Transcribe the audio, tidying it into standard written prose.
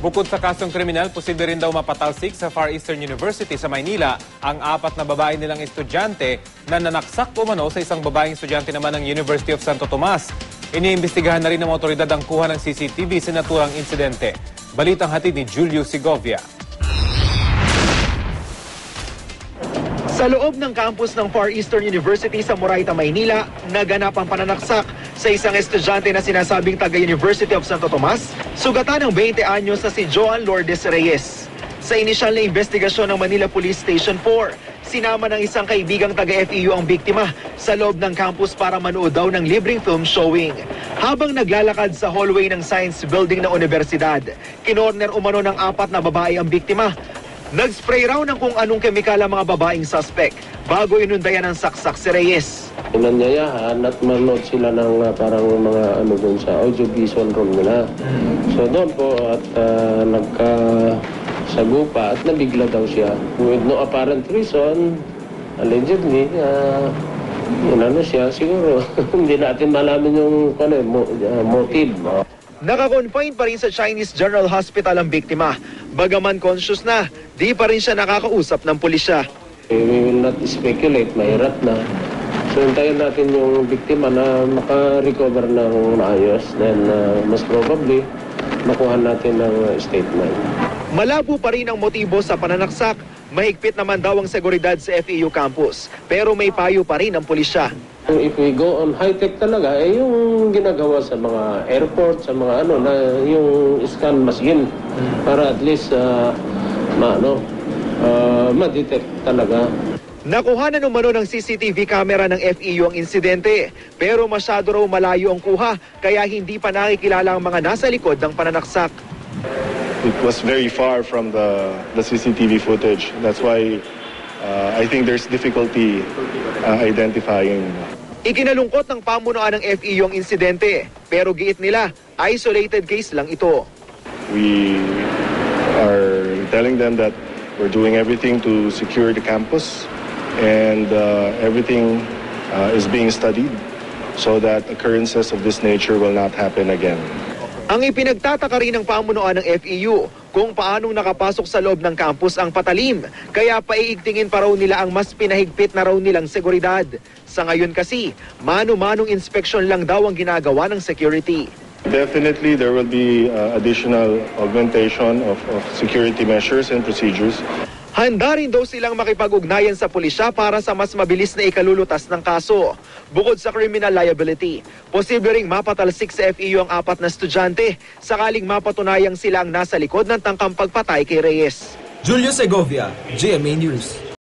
Bukod sa kasong kriminal, posible rin daw mapatalsik sa Far Eastern University sa Maynila ang 4 na babae nilang estudyante na nanaksak umano sa isang babaeng estudyante naman ng University of Santo Tomas. Iniimbestigahan na rin ng otoridad ang kuha ng CCTV sa naturang insidente. Balitang hatid ni Julio Segovia. Sa loob ng campus ng Far Eastern University sa Moraita, Maynila, naganap ang pananaksak sa isang estudyante na sinasabing taga-University of Santo Tomas, sugatan ng 20 anyos na si Joan Lourdes Reyes. Sa inisyal na investigasyon ng Manila Police Station 4, sinama ng isang kaibigang taga-FEU ang biktima sa loob ng campus para manood daw ng libreng film showing. Habang naglalakad sa hallway ng Science Building ng Universidad, kinorner umano ng 4 na babae ang biktima. Nag-spray raw ng kung anong kemikal ang mga babaeng suspect bago inundayan ng saksak si Reyes. Nanyayahan at manood sila ng parang mga dun sa audiovisual room nila. So doon po at nagkasagupa at nabigla daw siya. With no apparent reason, allegedly, siya siguro. Hindi natin malaman yung motive. Naka-confine pa rin sa Chinese General Hospital ang biktima. Bagaman conscious na, di pa rin siya nakakausap ng pulisya. We will not speculate, mahirap na. So hintayin natin yung biktima na maka-recover ng maayos. Then most probably, makuha natin ng statement. Malabo pa rin ang motibo sa pananaksak. Mahigpit naman daw ang seguridad sa FEU campus. Pero may payo pa rin ang pulisya. If we go on high-tech talaga, yung ginagawa sa mga airport, sa mga na yung scan machine para at least ma-detect talaga. Nakuha na umano ng CCTV camera ng FEU ang insidente, pero masyado raw malayo ang kuha, kaya hindi pa nakikilala ang mga nasa likod ng pananaksak. It was very far from the CCTV footage. That's why I think there's difficulty identifying. Ikinalungkot ng pamunuan ng FEU ang insidente, pero giit nila, isolated case lang ito. We are telling them that we're doing everything to secure the campus and everything is being studied so that occurrences of this nature will not happen again. Ang ipinagtataka rin ng pamunuan ng FEU kung paanong nakapasok sa loob ng campus ang patalim, kaya paiigtingin pa raw nila ang mas pinahigpit na raw nilang seguridad. Sa ngayon kasi, mano-manong inspeksyon lang daw ang ginagawa ng security. Definitely there will be additional augmentation of security measures and procedures. Handa rin daw silang makipag-ugnayan sa pulisya para sa mas mabilis na ikalulutas ng kaso. Bukod sa criminal liability, posible ring mapatalsik sa FEU ang 4 na estudyante sakaling mapatunayang sila ang nasa likod ng tangkang pagpatay kay Reyes. Julio Segovia, GMA News.